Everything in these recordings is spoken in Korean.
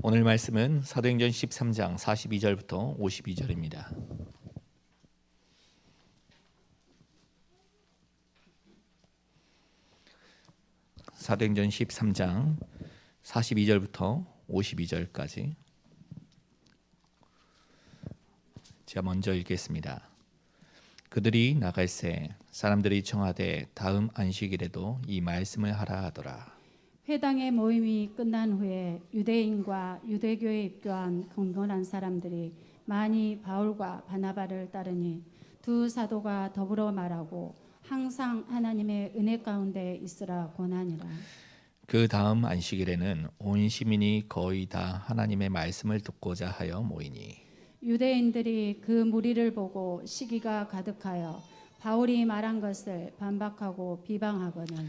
오늘 말씀은 사도행전 13장 42절부터 52절입니다. 사도행전 13장 42절부터 52절까지 제가 먼저 읽겠습니다. 그들이 나갈새 사람들이 청하되 다음 안식일에도 이 말씀을 하라 하더라. 회당의 모임이 끝난 후에 유대인과 유대교에 입교한 경건한 사람들이 많이 바울과 바나바를 따르니 두 사도가 더불어 말하고 항상 하나님의 은혜 가운데 있으라 권하니라. 그 다음 안식일에는 온 시민이 거의 다 하나님의 말씀을 듣고자 하여 모이니 유대인들이 그 무리를 보고 시기가 가득하여 바울이 말한 것을 반박하고 비방하거늘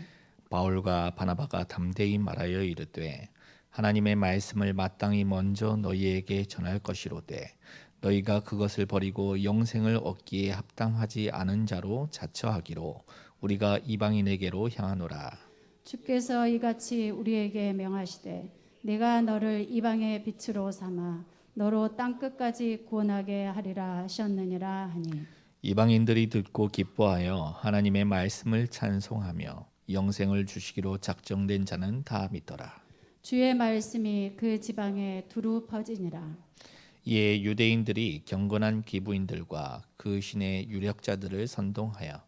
바울과 바나바가 담대히 말하여 이르되 하나님의 말씀을 마땅히 먼저 너희에게 전할 것이로되 너희가 그것을 버리고 영생을 얻기에 합당하지 않은 자로 자처하기로 우리가 이방인에게로 향하노라. 주께서 이같이 우리에게 명하시되 내가 너를 이방의 빛으로 삼아 너로 땅 끝까지 구원하게 하리라 하셨느니라 하니 이방인들이 듣고 기뻐하여 하나님의 말씀을 찬송하며 영생을 주시기로 작정된 자는 다 믿더라. 주의 말씀이 그 지방에 두루 퍼지니라. 이에 유대인들이 경건한 기부인들과 그 신의 유력자들을 선동하여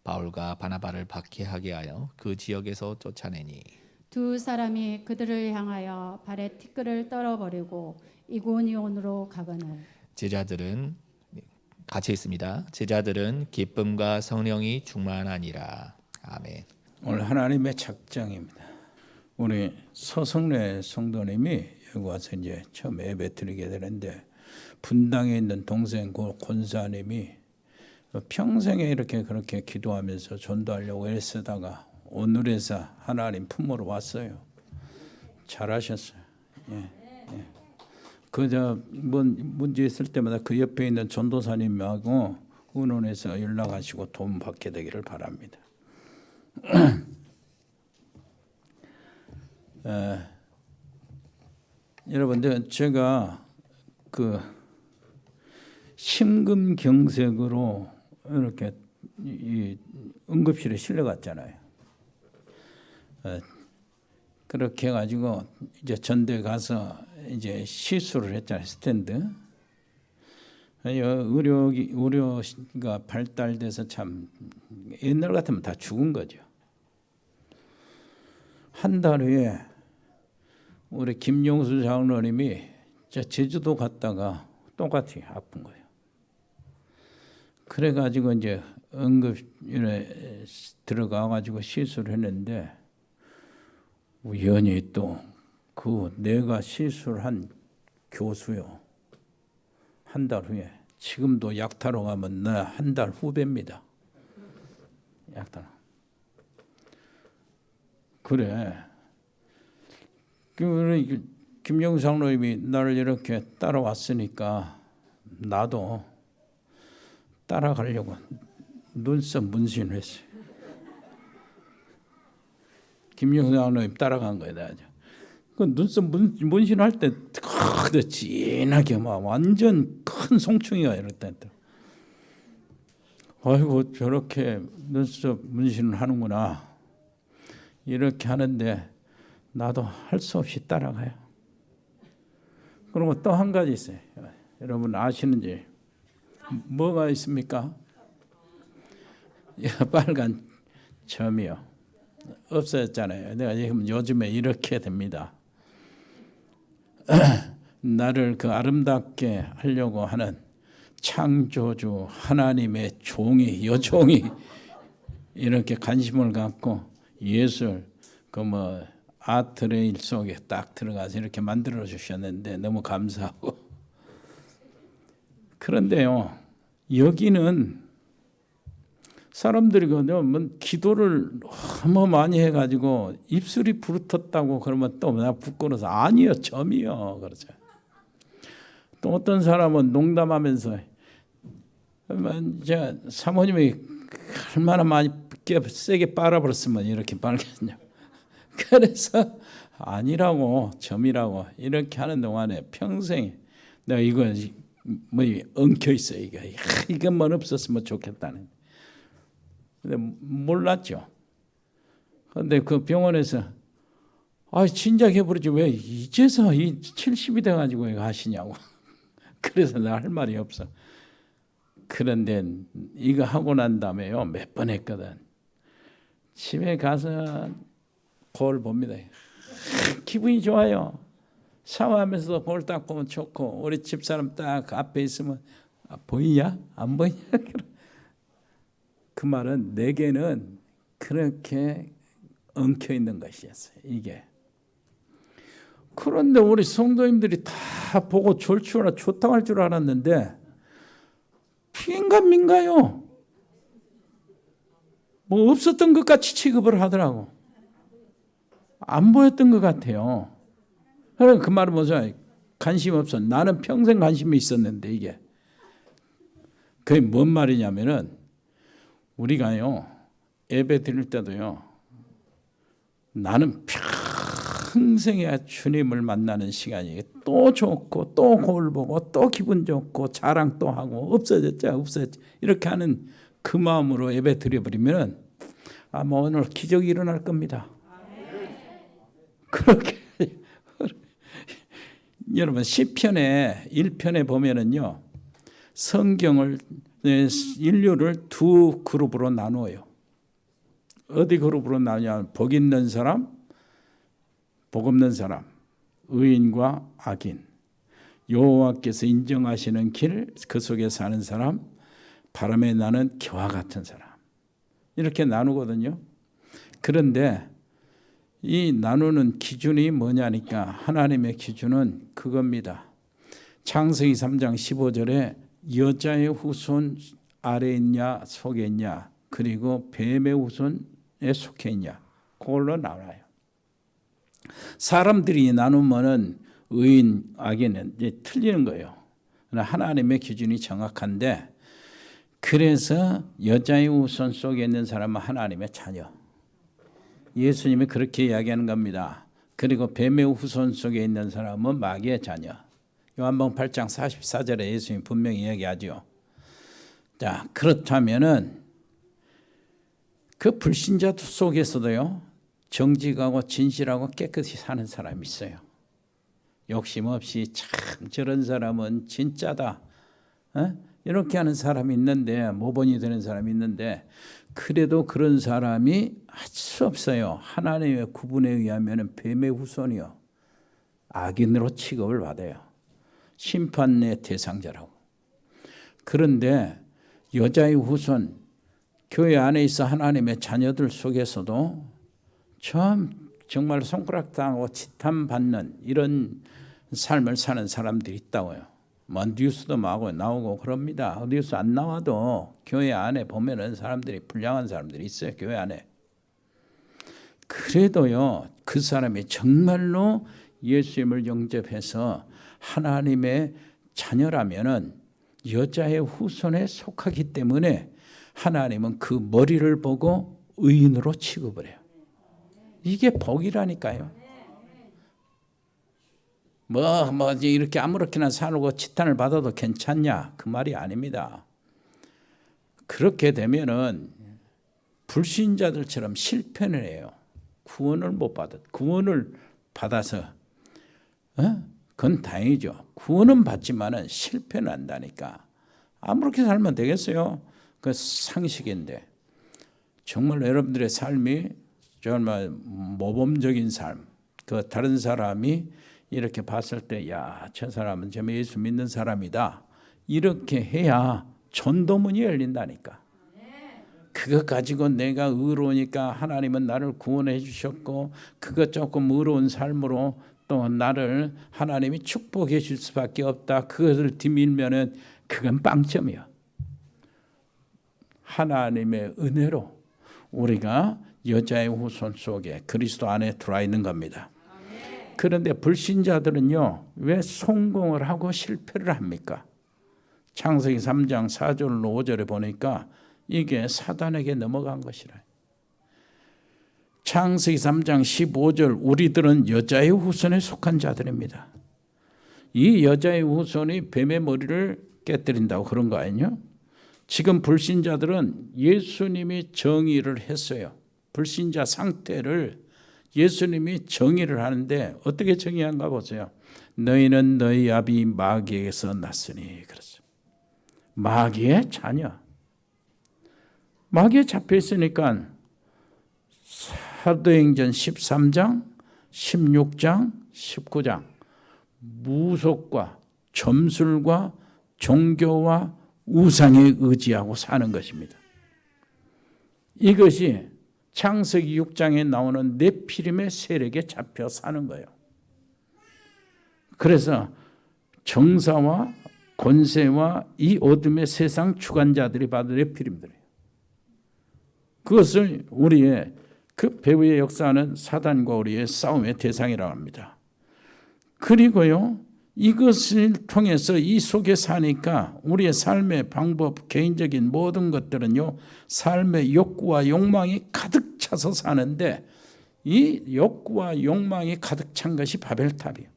바울과 바나바를 박해하게 하여 그 지역에서 쫓아내니 두 사람이 그들을 향하여 발에 티끌을 떨어버리고 이고니온으로 가거늘 제자들은 같이 있습니다. 제자들은 기쁨과 성령이 충만하니라. 아멘. 오늘 하나님의 작정입니다. 우리 서성래 성도님이 여기 와서 이제 처음 예배 드리게 되는데 분당에 있는 동생 권사님이 평생에 이렇게 그렇게 기도하면서 전도하려고 애쓰다가 오늘에서 하나님 품으로 왔어요. 잘하셨어요. 예. 그저 문제 있을 때마다 그 옆에 있는 전도사님하고 의논해서 연락하시고 도움 받게 되기를 바랍니다. 여러분들 제가 그 심근경색으로 이렇게 이 응급실에 실려갔잖아요. 그렇게 해가지고 이제 전대 가서 이제 시술을 했잖아요. 스탠드. 의료가 발달돼서 참 옛날 같으면 다 죽은 거죠. 한 달 후에 우리 김용수 장로님이 제주도 갔다가 똑같이 아픈 거예요. 그래가지고 이제 응급실에 들어가가지고 시술을 했는데 우연히 또 그 내가 시술한 교수요. 한 달 후에 지금도 약타로 가면 나 한 달 후배입니다. 약타로. 그래. 김영수 장로님이 나를 이렇게 따라왔으니까 나도 따라가려고 눈썹 문신을 했어요. 김영수 장로님 따라간 거예요. 그 눈썹 문신할 때 진하게 막 완전 큰 송충이가 이렇다. 아이고 저렇게 눈썹 문신을 하는구나. 이렇게 하는데 나도 할 수 없이 따라가요. 그리고 또 한 가지 있어요. 여러분 아시는지 뭐가 있습니까? 빨간 점이요. 없어졌잖아요. 내가 지금 요즘에 이렇게 됩니다. 나를 그 아름답게 하려고 하는 창조주 하나님의 여종이 이렇게 관심을 갖고 예술 아트레일 속에 딱 들어가서 이렇게 만들어 주셨는데 너무 감사하고 그런데요 여기는 사람들이 기도를 너무 많이 해가지고 입술이 부르텄다고 그러면 또 나 부끄러워서 아니요 점이요 그러죠. 또 어떤 사람은 농담하면서 제가 사모님이 얼마나 많이 세게 빨아버렸으면 이렇게 빨겠냐. 그래서 아니라고 점이라고 이렇게 하는 동안에 평생 내가 이거 뭐 엉켜 있어 이것만 없었으면 좋겠다는. 근데 몰랐죠. 근데 그 병원에서 진작 해버리지 왜 이제서 이 70이 돼가지고 이거 하시냐고. 그래서 나 할 말이 없어. 그런데 이거 하고 난 다음에요 몇 번 했거든. 집에 가서 거울 봅니다. 기분이 좋아요. 샤워하면서 거울 딱 보면 좋고 우리 집사람 딱 앞에 있으면 보이냐? 안 보이냐? 그 말은 내게는 그렇게 엉켜 있는 것이었어요. 이게. 그런데 우리 성도님들이 다 보고 좋다고 할 줄 알았는데 피인간민가요? 뭐 없었던 것 같이 취급을 하더라고. 안 보였던 것 같아요. 그러니까 그 말은 뭐죠? 관심 없어. 나는 평생 관심이 있었는데 이게. 그게 뭔 말이냐면은 우리가요 예배 드릴 때도요 나는 평생에 주님을 만나는 시간이 또 좋고 또 거울 보고 또 기분 좋고 자랑 또 하고 없어졌죠 이렇게 하는 그 마음으로 예배 드려버리면 아마 오늘 기적이 일어날 겁니다. 그렇게 여러분 시편의 1편에 보면은요 성경을 인류를 두 그룹으로 나누어요. 어디 그룹으로 나누냐? 복 있는 사람, 복 없는 사람, 의인과 악인, 여호와께서 인정하시는 길, 그 속에 사는 사람, 바람에 나는 겨와 같은 사람 이렇게 나누거든요. 그런데 이 나누는 기준이 뭐냐니까 하나님의 기준은 그겁니다. 창세기 3장 15절에 여자의 후손 아래에 있냐 속에 있냐 그리고 뱀의 후손에 속해 있냐 그걸로 나와요. 사람들이 나누면은 의인 악인은 이제 틀리는 거예요. 하나님의 기준이 정확한데 그래서 여자의 후손 속에 있는 사람은 하나님의 자녀. 예수님이 그렇게 이야기하는 겁니다. 그리고 뱀의 후손 속에 있는 사람은 마귀의 자녀. 요한복음 8장 44절에 예수님이 분명히 이야기하죠. 자, 그렇다면은 그 불신자 속에서도요 정직하고 진실하고 깨끗이 사는 사람이 있어요. 욕심 없이 참 저런 사람은 진짜다. 이렇게 하는 사람이 있는데 모범이 되는 사람이 있는데 그래도 그런 사람이 할 수 없어요. 하나님의 구분에 의하면 뱀의 후손이요 악인으로 취급을 받아요. 심판의 대상자라고. 그런데 여자의 후손 교회 안에 있어 하나님의 자녀들 속에서도 정말 손가락 당하고 지탄받는 이런 삶을 사는 사람들이 있다고요. 뭐 뉴스도 나오고 그럽니다. 뉴스 안 나와도 교회 안에 보면은 사람들이 불량한 사람들이 있어요. 교회 안에. 그래도요 그 사람이 정말로 예수님을 영접해서 하나님의 자녀라면은 여자의 후손에 속하기 때문에 하나님은 그 머리를 보고 의인으로 취급을 해요. 이게 복이라니까요. 뭐 이렇게 아무렇게나 살고 치탄을 받아도 괜찮냐? 그 말이 아닙니다. 그렇게 되면은 불신자들처럼 실패를 해요. 구원을 못 구원을 받아서 그건 다행이죠. 구원은 받지만은 실패는 한다니까. 아무렇게 살면 되겠어요? 그 상식인데 정말 여러분들의 삶이 정말 모범적인 삶. 그 다른 사람이 이렇게 봤을 때, 야, 저 사람은 정말 예수 믿는 사람이다. 이렇게 해야 전도문이 열린다니까. 그것 가지고 내가 의로우니까 하나님은 나를 구원해 주셨고 그것 조금 의로운 삶으로 또 나를 하나님이 축복해 줄 수밖에 없다. 그것을 뒤밀면은 그건 빵점이야. 하나님의 은혜로 우리가 여자의 후손 속에 그리스도 안에 들어와 있는 겁니다. 그런데 불신자들은요 왜 성공을 하고 실패를 합니까? 창세기 3장 4절로 5절에 보니까 이게 사단에게 넘어간 것이라. 창세기 3장 15절 우리들은 여자의 후손에 속한 자들입니다. 이 여자의 후손이 뱀의 머리를 깨뜨린다고 그런 거 아니에요? 지금 불신자들은 예수님이 정의를 했어요. 불신자 상태를 예수님이 정의를 하는데 어떻게 정의한가 보세요. 너희는 너희 아비 마귀에게서 났으니 그랬어요. 마귀의 자녀. 마귀에 잡혀 있으니까 사도행전 13장, 16장, 19장 무속과 점술과 종교와 우상에 의지하고 사는 것입니다. 이것이 창세기 6장에 나오는 네피림의 세력에 잡혀 사는 거예요. 그래서 정사와 권세와 이 어둠의 세상 주관자들이 바로 네피림들이에요. 그것을 우리의 그 배후의 역사는 사단과 우리의 싸움의 대상이라고 합니다. 그리고요, 이것을 통해서 이 속에 사니까 우리의 삶의 방법, 개인적인 모든 것들은요, 삶의 욕구와 욕망이 가득 차서 사는데 이 욕구와 욕망이 가득 찬 것이 바벨탑이에요.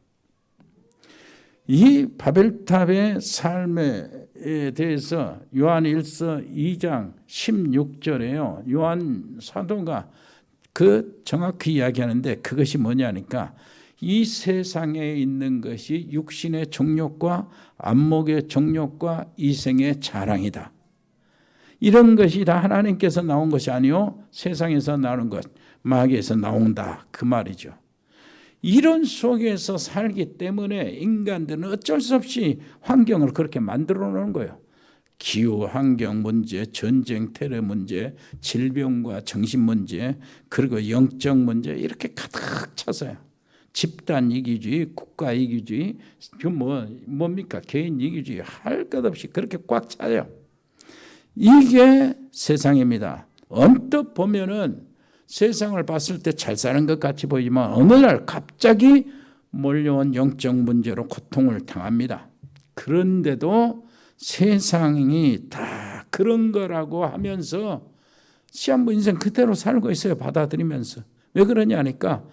이 바벨탑의 삶에 대해서 요한 1서 2장 16절에요. 요한 사도가 그 정확히 이야기하는데 그것이 뭐냐니까 이 세상에 있는 것이 육신의 정욕과 안목의 정욕과 이생의 자랑이다. 이런 것이 다 하나님께서 나온 것이 아니요 세상에서 나오는 것, 마귀에서 나온다 그 말이죠. 이런 속에서 살기 때문에 인간들은 어쩔 수 없이 환경을 그렇게 만들어 놓은 거예요. 기후, 환경 문제, 전쟁, 테러 문제, 질병과 정신 문제, 그리고 영적 문제 이렇게 가득 차서요. 집단 이기주의, 국가 이기주의, 뭡니까? 개인 이기주의 할 것 없이 그렇게 꽉 차요. 이게 세상입니다. 언뜻 보면은 세상을 봤을 때 잘 사는 것 같이 보이지만 어느 날 갑자기 몰려온 영적 문제로 고통을 당합니다. 그런데도 세상이 다 그런 거라고 하면서 시한부 인생 그대로 살고 있어요. 받아들이면서. 왜 그러냐니까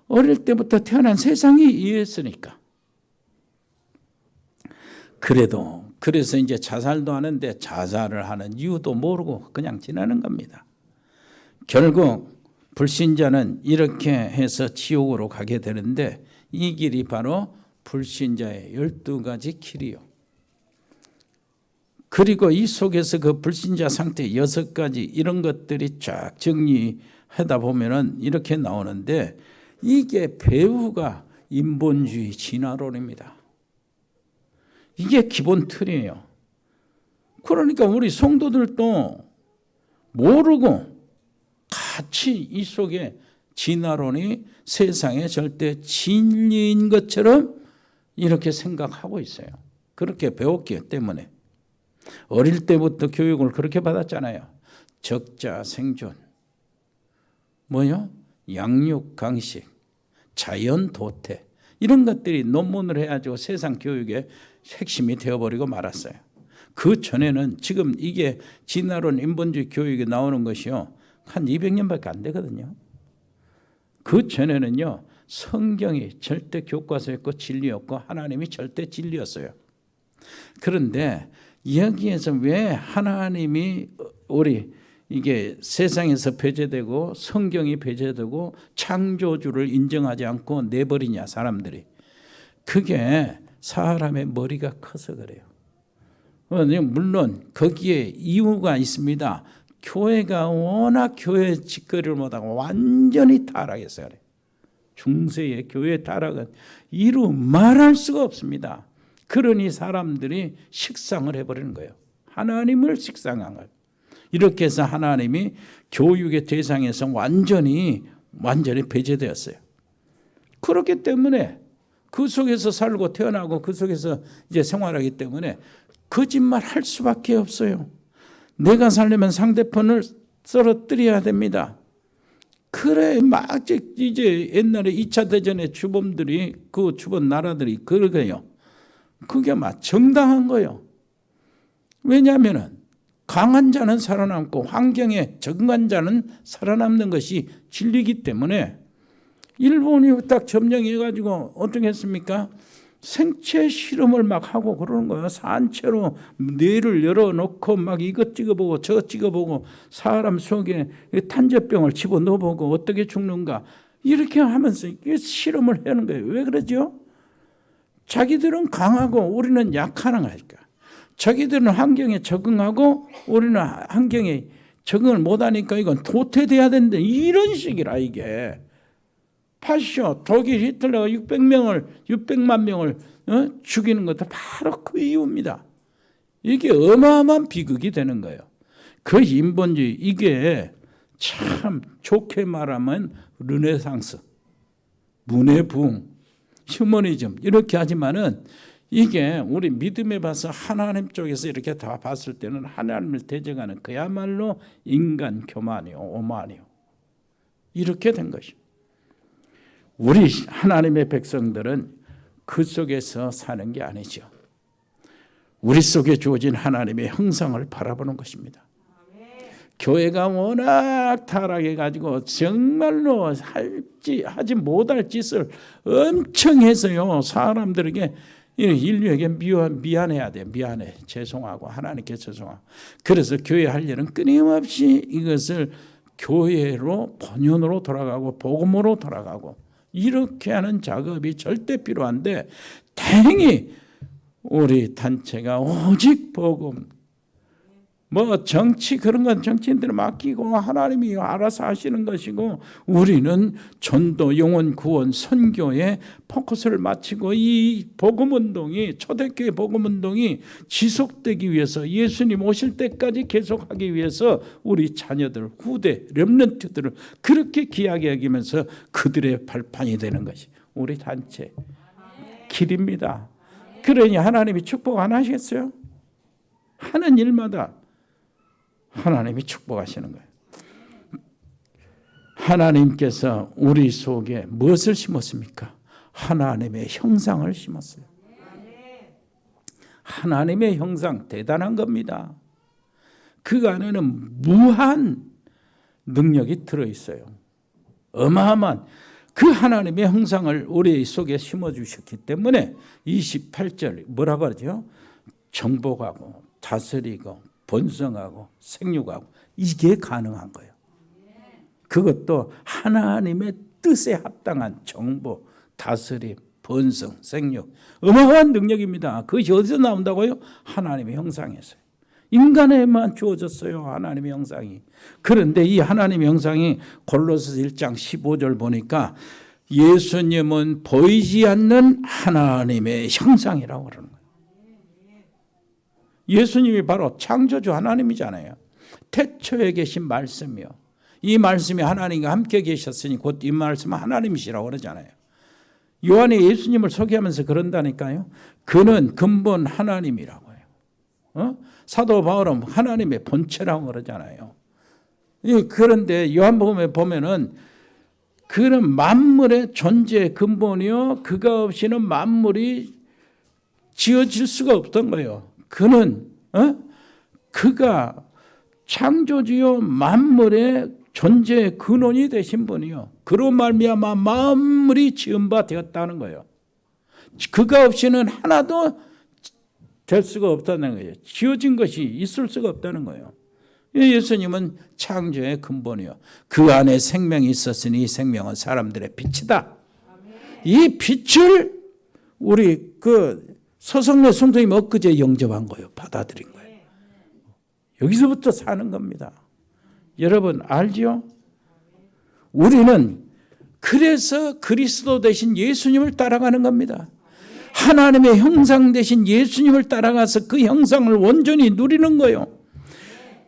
어릴 때부터 태어난 세상이 이해했으니까. 그래서 이제 자살도 하는데 자살을 하는 이유도 모르고 그냥 지나는 겁니다. 결국 불신자는 이렇게 해서 지옥으로 가게 되는데 이 길이 바로 불신자의 12가지 길이요. 그리고 이 속에서 그 불신자 상태 6가지 이런 것들이 쫙 정리하다 보면은 이렇게 나오는데 이게 배후가 인본주의 진화론입니다. 이게 기본 틀이에요. 그러니까 우리 성도들도 모르고 같이 이 속에 진화론이 세상의 절대 진리인 것처럼 이렇게 생각하고 있어요. 그렇게 배웠기 때문에. 어릴 때부터 교육을 그렇게 받았잖아요. 적자 생존, 양육 강식, 자연 도태 이런 것들이 논문을 해가지고 세상 교육의 핵심이 되어버리고 말았어요. 그 전에는 지금 이게 진화론 인본주의 교육이 나오는 것이요 한 200년밖에 안 되거든요. 그 전에는요 성경이 절대 교과서였고 진리였고 하나님이 절대 진리였어요. 그런데 여기에서 왜 하나님이 우리 이게 세상에서 배제되고 성경이 배제되고 창조주를 인정하지 않고 내버리냐 사람들이. 그게 사람의 머리가 커서 그래요. 물론 거기에 이유가 있습니다. 교회가 워낙 교회 짓거리를 못하고 완전히 타락했어요. 중세의 교회 타락은 이루 말할 수가 없습니다. 그러니 사람들이 식상을 해버리는 거예요. 하나님을 식상한 거예요. 이렇게 해서 하나님이 교육의 대상에서 완전히 배제되었어요. 그렇기 때문에 그 속에서 살고 태어나고 그 속에서 이제 생활하기 때문에 거짓말 할 수밖에 없어요. 내가 살려면 상대편을 쓰러뜨려야 됩니다. 그래 막 이제 옛날에 2차 대전의 주범들이 그 주범 나라들이 그러게요. 그게 막 정당한 거예요. 왜냐하면은 강한 자는 살아남고 환경에 적응한 자는 살아남는 것이 진리이기 때문에 일본이 딱 점령해가지고 어떻게 했습니까? 생체 실험을 막 하고 그러는 거예요. 산채로 뇌를 열어놓고 막 이것 찍어보고 저것 찍어보고 사람 속에 탄저병을 집어넣어보고 어떻게 죽는가 이렇게 하면서 실험을 하는 거예요. 왜 그러죠? 자기들은 강하고 우리는 약하는 거니까. 자기들은 환경에 적응하고 우리는 환경에 적응을 못하니까 이건 도태돼야 된다. 이런 식이라 이게. 파쇼 독일 히틀러가 600만 명을 죽이는 것도 바로 그 이유입니다. 이게 어마어마한 비극이 되는 거예요. 그 인본주의 이게 참 좋게 말하면 르네상스, 문의 부흥, 휴머니즘 이렇게 하지만은 이게 우리 믿음에 봐서 하나님 쪽에서 이렇게 다 봤을 때는 하나님을 대적하는 그야말로 인간 교만이요, 오만이요. 이렇게 된 것이죠. 우리 하나님의 백성들은 그 속에서 사는 게 아니죠. 우리 속에 주어진 하나님의 형상을 바라보는 것입니다. 교회가 워낙 타락해가지고 정말로 하지 못할 짓을 엄청 해서요. 사람들에게 인류에게 미안해야 돼. 미안해. 죄송하고 하나님께 죄송하고. 그래서 교회 할 일은 끊임없이 이것을 교회로 본연으로 돌아가고 복음으로 돌아가고 이렇게 하는 작업이 절대 필요한데 다행히 우리 단체가 오직 복음 뭐 정치 그런 건 정치인들 맡기고 하나님이 알아서 하시는 것이고 우리는 전도, 영혼 구원, 선교에 포커스를 맞추고 이 복음운동이 초대교회 복음운동이 지속되기 위해서 예수님 오실 때까지 계속하기 위해서 우리 자녀들, 후대, 렘넌트들을 그렇게 귀하게 여기면서 그들의 발판이 되는 것이 우리 단체 길입니다. 그러니 하나님이 축복 안 하시겠어요? 하는 일마다 하나님이 축복하시는 거예요. 하나님께서 우리 속에 무엇을 심었습니까? 하나님의 형상을 심었어요. 하나님의 형상 대단한 겁니다. 그 안에는 무한 능력이 들어있어요. 어마어마한 그 하나님의 형상을 우리 속에 심어주셨기 때문에 28절 뭐라고 하죠? 정복하고 다스리고 번성하고 생육하고 이게 가능한 거예요. 그것도 하나님의 뜻에 합당한 정보, 다스림, 번성, 생육 어마어마한 능력입니다. 그것이 어디서 나온다고요? 하나님의 형상에서요. 인간에만 주어졌어요. 하나님의 형상이. 그런데 이 하나님의 형상이 골로새 1장 15절 보니까 예수님은 보이지 않는 하나님의 형상이라고 그러는 거예요. 예수님이 바로 창조주 하나님이잖아요. 태초에 계신 말씀이요. 이 말씀이 하나님과 함께 계셨으니 곧 이 말씀은 하나님이시라고 그러잖아요. 요한이 예수님을 소개하면서 그런다니까요. 그는 근본 하나님이라고 해요. 사도 바울은 하나님의 본체라고 그러잖아요. 그런데 요한복음에 보면은 그는 만물의 존재의 근본이요. 그가 없이는 만물이 지어질 수가 없던 거예요. 그는 그가 창조주요 만물의 존재의 근원이 되신 분이요. 그로 말미암아 만물이 지은 바 되었다는 거예요. 그가 없이는 하나도 될 수가 없다는 거예요. 지어진 것이 있을 수가 없다는 거예요. 예수님은 창조의 근본이요. 그 안에 생명이 있었으니 이 생명은 사람들의 빛이다. 이 빛을 우리 서성래 성도님 엊그제 영접한 거예요. 받아들인 거예요. 여기서부터 사는 겁니다. 여러분 알죠? 우리는 그래서 그리스도 대신 예수님을 따라가는 겁니다. 하나님의 형상 대신 예수님을 따라가서 그 형상을 온전히 누리는 거예요.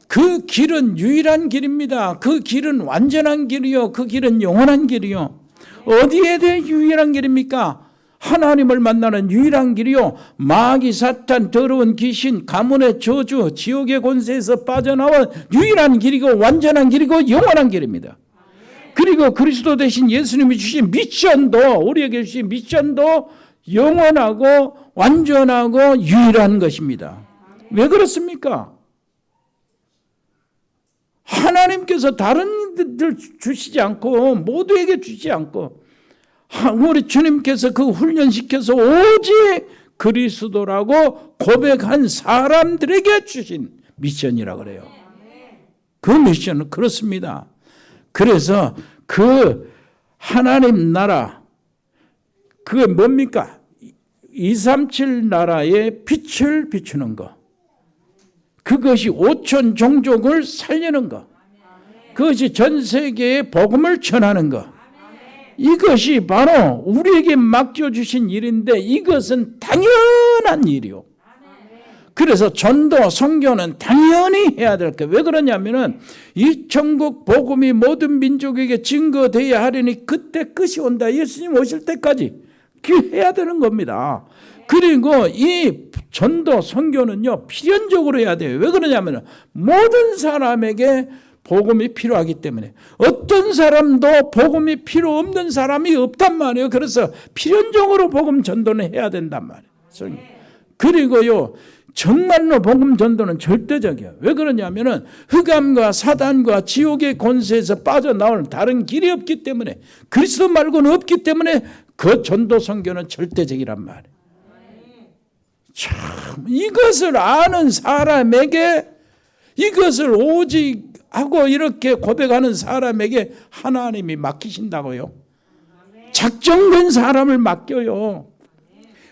그 길은 유일한 길입니다. 그 길은 완전한 길이요. 그 길은 영원한 길이요. 어디에 대해 유일한 길입니까? 하나님을 만나는 유일한 길이요. 마귀, 사탄, 더러운 귀신, 가문의 저주, 지옥의 권세에서 빠져나온 유일한 길이고 완전한 길이고 영원한 길입니다. 그리고 그리스도 대신 예수님이 주신 미션도 우리에게 주신 미션도 영원하고 완전하고 유일한 것입니다. 왜 그렇습니까? 하나님께서 다른 들 주시지 않고 모두에게 주시지 않고 우리 주님께서 그 훈련시켜서 오직 그리스도라고 고백한 사람들에게 주신 미션이라 그래요. 그 미션은 그렇습니다. 그래서 그 하나님 나라, 그게 뭡니까? 237 나라의 빛을 비추는 것. 그것이 5천 종족을 살리는 것. 그것이 전 세계에 복음을 전하는 것. 이것이 바로 우리에게 맡겨주신 일인데 이것은 당연한 일이요. 그래서 전도, 선교는 당연히 해야 될 거예요. 왜 그러냐면은 이 천국 복음이 모든 민족에게 증거되어야 하려니 그때 끝이 온다. 예수님 오실 때까지 해야 되는 겁니다. 그리고 이 전도, 선교는요 필연적으로 해야 돼요. 왜 그러냐면은 모든 사람에게 복음이 필요하기 때문에 어떤 사람도 복음이 필요 없는 사람이 없단 말이에요. 그래서 필연적으로 복음 전도는 해야 된단 말이에요. 그리고요 정말로 복음 전도는 절대적이에요. 왜 그러냐면은 흑암과 사단과 지옥의 권세에서 빠져나올 다른 길이 없기 때문에 그리스도 말고는 없기 때문에 그 전도 선교는 절대적이란 말이에요. 참 이것을 아는 사람에게 이것을 오직 하고 이렇게 고백하는 사람에게 하나님이 맡기신다고요. 작정된 사람을 맡겨요.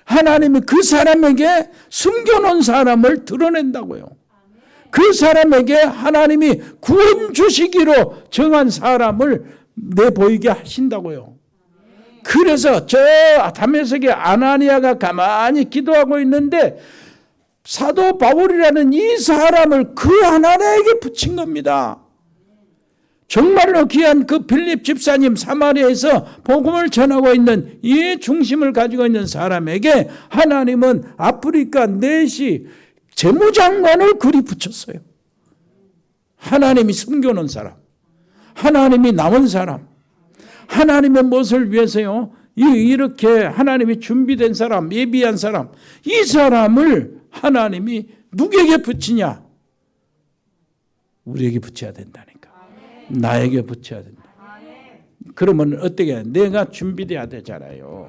하나님이 그 사람에게 숨겨놓은 사람을 드러낸다고요. 그 사람에게 하나님이 구원 주시기로 정한 사람을 내보이게 하신다고요. 그래서 저 다메섹의 아나니아가 가만히 기도하고 있는데 사도 바울이라는 이 사람을 그 아나니아에게 붙인 겁니다. 정말로 귀한 그 빌립 집사님 사마리아에서 복음을 전하고 있는 이 중심을 가지고 있는 사람에게 하나님은 아프리카 넷이 재무장관을 그리 붙였어요. 하나님이 숨겨놓은 사람, 하나님이 남은 사람, 하나님의 무엇을 위해서요? 이렇게 하나님이 준비된 사람, 예비한 사람, 이 사람을 하나님이 누구에게 붙이냐? 우리에게 붙여야 된다니까. 나에게 붙여야 된다. 그러면 어떻게 해야 돼? 내가 준비돼야 되잖아요.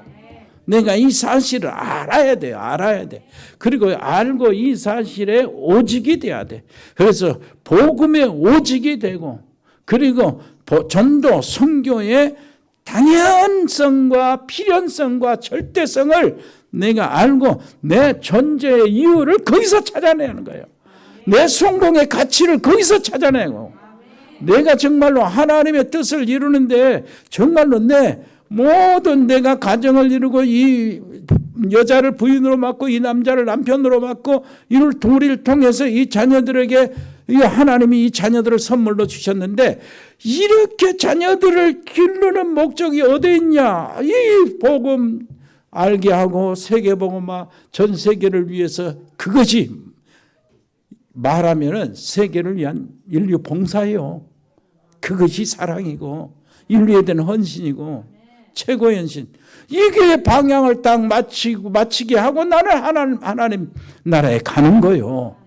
내가 이 사실을 알아야 돼요. 알아야 돼. 그리고 알고 이 사실에 오직이 돼야 돼. 그래서 복음의 오직이 되고 그리고 전도, 선교의 당연성과 필연성과 절대성을 내가 알고 내 존재의 이유를 거기서 찾아내는 거예요. 내 성공의 가치를 거기서 찾아내고 내가 정말로 하나님의 뜻을 이루는데 정말로 내 모든 내가 가정을 이루고 이 여자를 부인으로 맡고 이 남자를 남편으로 맡고 이를 도리를 통해서 이 자녀들에게 하나님이 이 자녀들을 선물로 주셨는데 이렇게 자녀들을 기르는 목적이 어디 있냐? 이 복음 알게 하고 세계복음화 전 세계를 위해서 그것이 말하면은 세계를 위한 인류 봉사예요. 그것이 사랑이고 인류에 대한 헌신이고 최고의 헌신. 이게 방향을 딱 마치게 하고 나는 하나님 나라에 가는 거예요.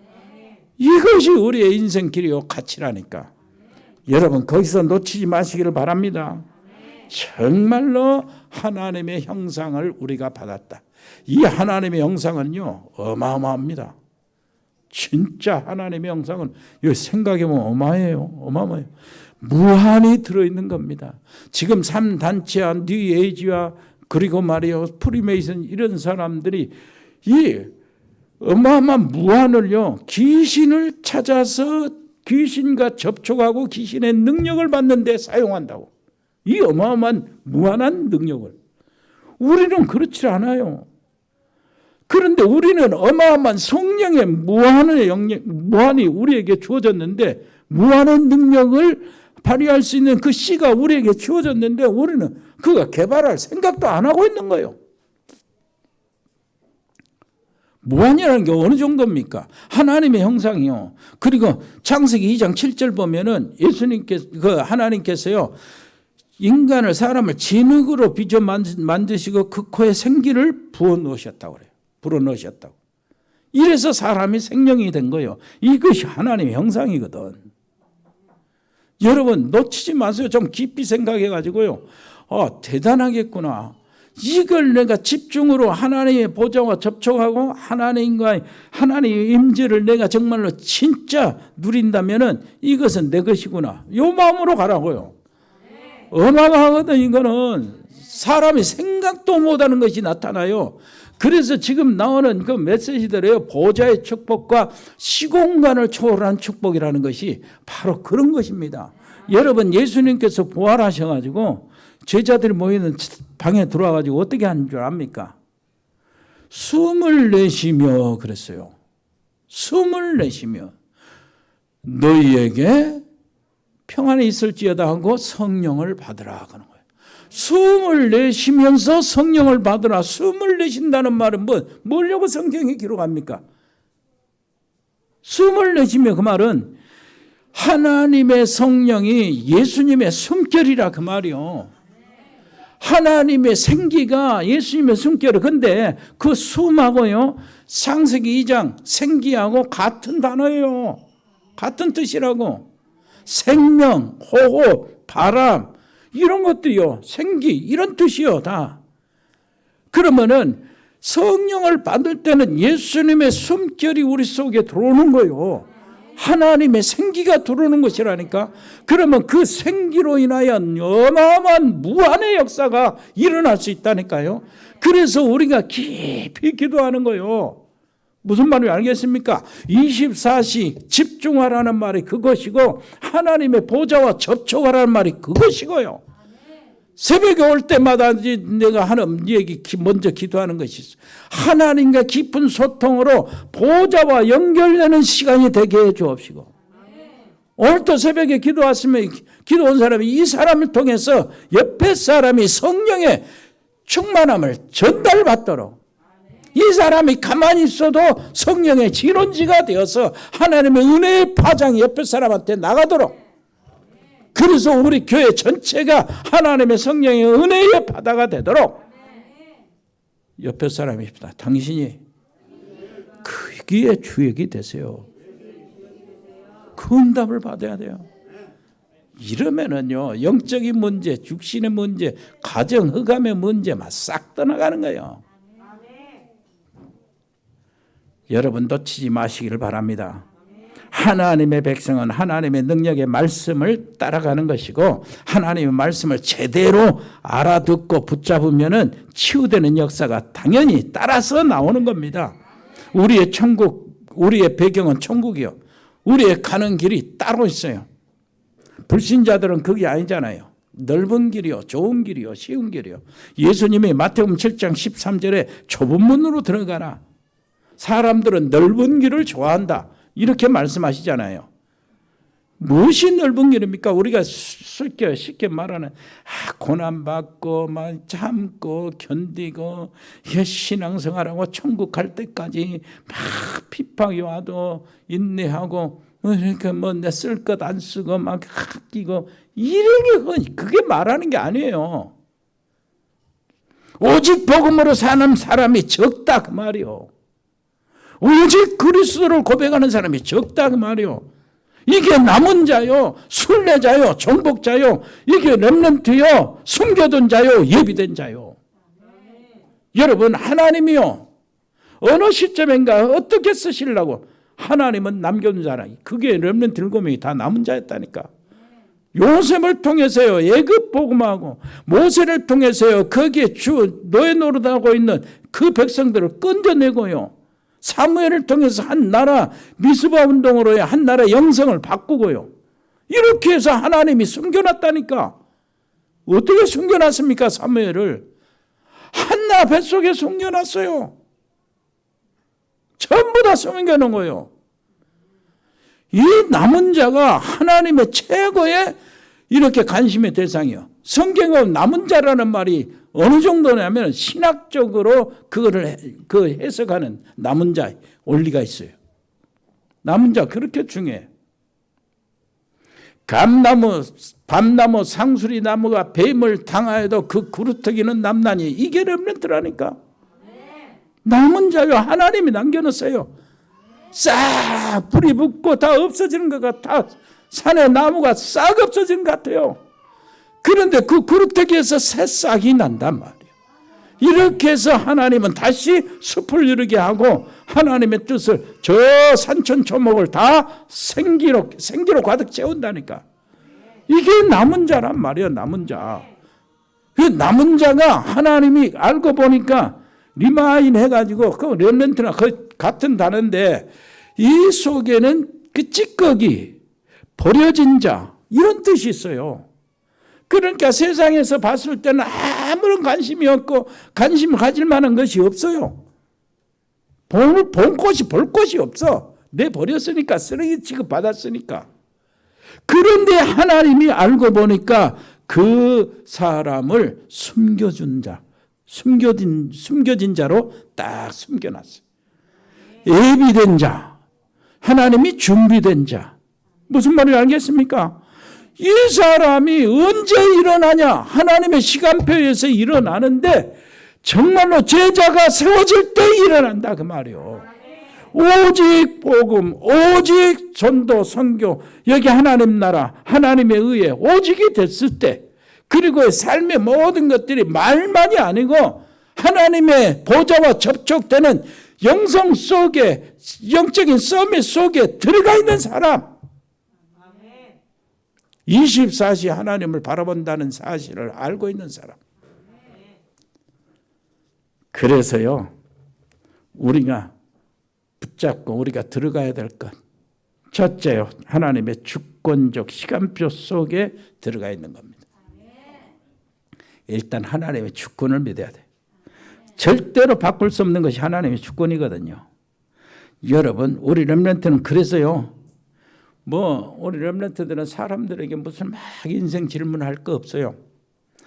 이것이 우리의 인생 길이요 가치라니까. 여러분 거기서 놓치지 마시기를 바랍니다. 정말로 하나님의 형상을 우리가 받았다. 이 하나님의 형상은요 어마어마합니다. 진짜 하나님의 형상은 생각해보면 어마어마해요. 무한히 들어있는 겁니다. 지금 3단체와 뉴에이지와 그리고 말이요 프리메이슨 이런 사람들이 이 어마어마한 무한을요 귀신을 찾아서 귀신과 접촉하고 귀신의 능력을 받는 데 사용한다고. 이 어마어마한 무한한 능력을. 우리는 그렇지 않아요. 그런데 우리는 어마어마한 성령의 무한이 우리에게 주어졌는데 무한의 능력을 발휘할 수 있는 그 씨가 우리에게 주어졌는데 우리는 그거 개발할 생각도 안 하고 있는 거예요. 무한이라는 게 어느 정도입니까? 하나님의 형상이요. 그리고 창세기 2장 7절 보면은 하나님께서요 인간을 사람을 진흙으로 빚어 만드시고 그 코에 생기를 부어 넣으셨다고 그래요. 불어 넣으셨다고. 이래서 사람이 생명이 된 거예요. 이것이 하나님의 형상이거든. 여러분 놓치지 마세요. 좀 깊이 생각해 가지고요. 대단하겠구나. 이걸 내가 집중으로 하나님의 보좌와 접촉하고 하나님의 임재를 내가 정말로 진짜 누린다면은 이것은 내 것이구나. 요 마음으로 가라고요. 어마어마하거든. 이거는 사람이 생각도 못하는 것이 나타나요. 그래서 지금 나오는 그 메시지들이에요. 보좌의 축복과 시공간을 초월한 축복이라는 것이 바로 그런 것입니다. 여러분 예수님께서 부활하셔가지고 제자들이 모이는 방에 들어와가지고 어떻게 하는 줄 압니까? 숨을 내쉬며 그랬어요. 숨을 내쉬며 너희에게 평안이 있을지어다 하고 성령을 받으라 하는 거예요. 숨을 내쉬면서 성령을 받으라. 숨을 내쉰다는 말은 뭐려고 성경에 기록합니까? 숨을 내쉬며 그 말은 하나님의 성령이 예수님의 숨결이라 그 말이요. 하나님의 생기가 예수님의 숨결이. 근데 그 숨하고요 창세기 2장 생기하고 같은 단어예요. 같은 뜻이라고. 생명, 호흡, 바람 이런 것들이요. 생기 이런 뜻이요 다. 그러면은 성령을 받을 때는 예수님의 숨결이 우리 속에 들어오는 거예요. 하나님의 생기가 들어오는 것이라니까. 그러면 그 생기로 인하여 어마어마한 무한의 역사가 일어날 수 있다니까요. 그래서 우리가 깊이 기도하는 거예요. 무슨 말인지 알겠습니까? 24시 집중하라는 말이 그것이고 하나님의 보좌와 접촉하라는 말이 그것이고요. 새벽에 올 때마다 내가 하는 얘기 먼저 기도하는 것이 있어요. 하나님과 깊은 소통으로 보좌와 연결되는 시간이 되게 해 주옵시고. 오늘도 새벽에 기도왔으면 기도온 사람이 이 사람을 통해서 옆에 사람이 성령의 충만함을 전달받도록 이 사람이 가만히 있어도 성령의 진원지가 되어서 하나님의 은혜의 파장이 옆에 사람한테 나가도록. 그래서 우리 교회 전체가 하나님의 성령의 은혜의 바다가 되도록 옆에 사람이 당신이 그게 주역이 되세요. 그 응답을 받아야 돼요. 이러면은요 영적인 문제, 육신의 문제, 가정 흑암의 문제만 싹 떠나가는 거예요. 여러분 놓치지 마시기를 바랍니다. 하나님의 백성은 하나님의 능력의 말씀을 따라가는 것이고 하나님의 말씀을 제대로 알아듣고 붙잡으면은 치유되는 역사가 당연히 따라서 나오는 겁니다. 우리의 천국, 우리의 배경은 천국이요. 우리의 가는 길이 따로 있어요. 불신자들은 그게 아니잖아요. 넓은 길이요, 좋은 길이요, 쉬운 길이요. 예수님이 마태복음 7장 13절에 좁은 문으로 들어가라. 사람들은 넓은 길을 좋아한다. 이렇게 말씀하시잖아요. 무엇이 넓은 길입니까? 우리가 쉽게 말하는 고난받고 참고 견디고 신앙생활하고 천국 갈 때까지 막 핍박이 와도 인내하고 이렇게 내 쓸 것 안 쓰고 막 아끼고 이런 게 그게 말하는 게 아니에요. 오직 복음으로 사는 사람이 적다 그 말이요. 오직 그리스도를 고백하는 사람이 적다 그 말이요. 이게 남은 자요, 순례자요, 정복자요, 이게 렘넌트요, 숨겨둔 자요, 예비된 자요. 여러분 하나님이요 어느 시점인가 어떻게 쓰시려고 하나님은 남겨둔 자라. 그게 렘넌트 7명이 다 남은 자였다니까. 요셉을 통해서요 애굽 복음하고 모세를 통해서요 거기에 주 노예 노릇하고 있는 그 백성들을 건져내고요. 사무엘을 통해서 한 나라 미스바 운동으로 한 나라 영성을 바꾸고요. 이렇게 해서 하나님이 숨겨놨다니까. 어떻게 숨겨놨습니까? 사무엘을 한나 뱃속에 숨겨놨어요. 전부 다 숨겨놓은 거예요. 이 남은 자가 하나님의 최고의 이렇게 관심의 대상이요. 성경은 남은 자라는 말이 어느 정도냐면 신학적으로 그거를 해석하는 남은 자 원리가 있어요. 남은 자 그렇게 중요해. 감나무, 밤나무, 상수리 나무가 뱀을 당하여도 그 구루터기는 남나니 이게 렘넌트라니까. 남은 자요 하나님이 남겨놓았어요. 싹 불이 붙고 다 없어지는 거가 다 산에 나무가 싹 없어진 것 같아요. 그런데 그 그루터기에서 새싹이 난단 말이에요. 이렇게 해서 하나님은 다시 숲을 이루게 하고 하나님의 뜻을 저 산천초목을 다 생기로 가득 채운다니까. 이게 남은 자란 말이에요. 남은 자. 그 남은 자가 하나님이 알고 보니까 리마인 해가지고 그 렘넌트나 그 같은 단어인데 이 속에는 그 찌꺼기, 버려진 자 이런 뜻이 있어요. 그러니까 세상에서 봤을 때는 아무런 관심이 없고 관심을 가질 만한 것이 없어요. 볼 곳이 없어. 내버렸으니까 쓰레기 취급 받았으니까. 그런데 하나님이 알고 보니까 그 사람을 숨겨준 자, 숨겨진 자로 딱 숨겨놨어요. 예비된 자, 하나님이 준비된 자. 무슨 말인지 알겠습니까? 이 사람이 언제 일어나냐? 하나님의 시간표에서 일어나는데 정말로 제자가 세워질 때 일어난다 그 말이요. 오직 복음, 오직 전도, 선교, 여기 하나님 나라, 하나님의 의에 오직이 됐을 때, 그리고 삶의 모든 것들이 말만이 아니고 하나님의 보좌와 접촉되는 영성 속에, 영적인 서밋 속에 들어가 있는 사람, 24시 하나님을 바라본다는 사실을 알고 있는 사람. 그래서요, 우리가 붙잡고 우리가 들어가야 될 것. 첫째요, 하나님의 주권적 시간표 속에 들어가 있는 겁니다. 일단 하나님의 주권을 믿어야 돼. 절대로 바꿀 수 없는 것이 하나님의 주권이거든요. 여러분, 우리 렘넌트는 그래서요, 우리 렘넌트들은 사람들에게 무슨 막 인생 질문할 거 없어요.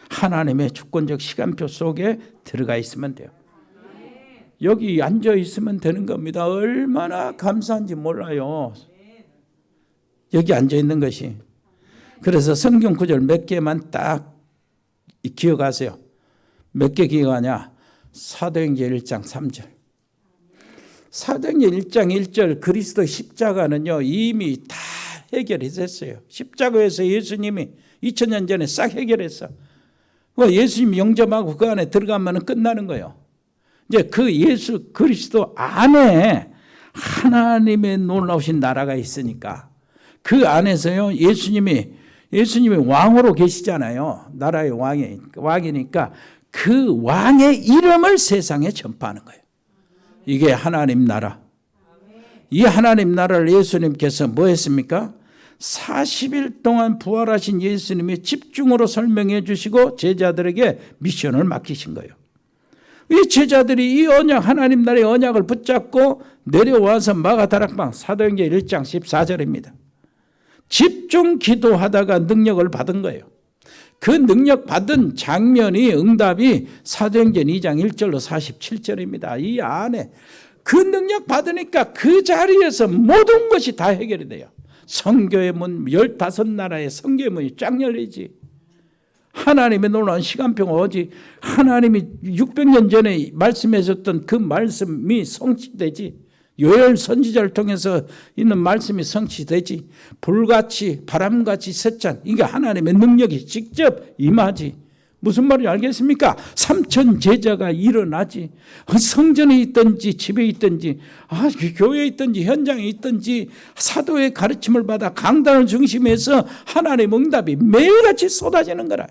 하나님의 주권적 시간표 속에 들어가 있으면 돼요. 여기 앉아 있으면 되는 겁니다. 얼마나 감사한지 몰라요. 여기 앉아 있는 것이. 그래서 성경 구절 몇 개만 딱 기억하세요. 몇 개 기억하냐? 사도행전 1장 3절. 사도행전 1장 1절 그리스도 십자가는요 이미 다 해결했어요. 십자가에서 예수님이 2000년 전에 싹 해결했어. 예수님 영접하고 그 안에 들어가면 끝나는 거예요. 이제 그 예수 그리스도 안에 하나님의 놀라우신 나라가 있으니까 그 안에서요 예수님이 왕으로 계시잖아요. 나라의 왕이니까 그 왕의 이름을 세상에 전파하는 거예요. 이게 하나님 나라. 이 하나님 나라를 예수님께서 뭐 했습니까? 40일 동안 부활하신 예수님이 집중으로 설명해 주시고 제자들에게 미션을 맡기신 거예요. 이 제자들이 이 언약, 하나님 나라의 언약을 붙잡고 내려와서 마가다락방 사도행전 1장 14절입니다. 집중 기도하다가 능력을 받은 거예요. 그 능력 받은 장면이 응답이 사도행전 2장 1절로 47절입니다. 이 안에 그 능력 받으니까 그 자리에서 모든 것이 다 해결이 돼요. 선교의 문, 15나라의 선교의 문이 쫙 열리지. 하나님의 놀라운 시간표가 오지. 하나님이 600년 전에 말씀하셨던 그 말씀이 성취되지. 요엘 선지자를 통해서 있는 말씀이 성취되지. 불같이 바람같이 셋잔. 이게 하나님의 능력이 직접 임하지. 무슨 말인지 알겠습니까? 3천 제자가 일어나지. 성전에 있든지 집에 있든지 교회에 있든지 현장에 있든지 사도의 가르침을 받아 강단을 중심해서 하나님의 응답이 매일같이 쏟아지는 거라.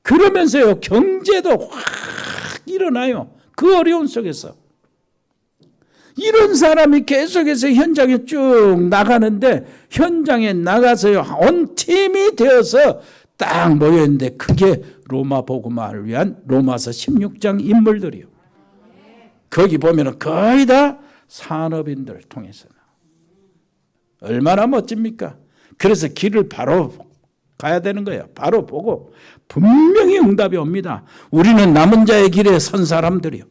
그러면서요 경제도 확 일어나요. 그 어려운 속에서. 이런 사람이 계속해서 현장에 쭉 나가는데 현장에 나가서요 온 팀이 되어서 딱 모여있는데 그게 로마 복음화를 위한 로마서 16장 인물들이요. 거기 보면 거의 다 산업인들을 통해서. 얼마나 멋집니까? 그래서 길을 바로 가야 되는 거예요. 바로 보고 분명히 응답이 옵니다. 우리는 남은 자의 길에 선 사람들이요.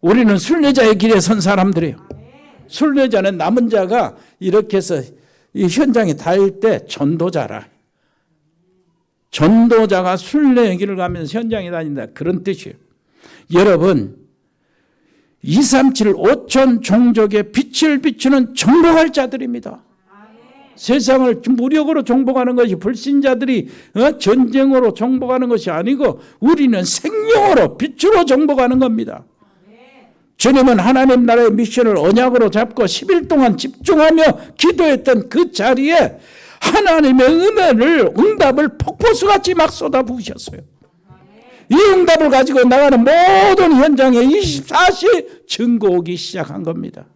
우리는 순례자의 길에 선 사람들이에요. 순례자는 남은 자가 이렇게 해서 이 현장에 닿을 때 전도자라. 전도자가 순례의 길을 가면서 현장에 다닌다. 그런 뜻이에요. 여러분, 237 5천 종족의 빛을 비추는 정복할 자들입니다. 세상을 무력으로 정복하는 것이 불신자들이 전쟁으로 정복하는 것이 아니고 우리는 생명으로 빛으로 정복하는 겁니다. 주님은 하나님 나라의 미션을 언약으로 잡고 10일 동안 집중하며 기도했던 그 자리에 하나님의 은혜를 응답을 폭포수같이 막 쏟아부으셨어요. 이 응답을 가지고 나가는 모든 현장에 24시 증거오기 시작한 겁니다.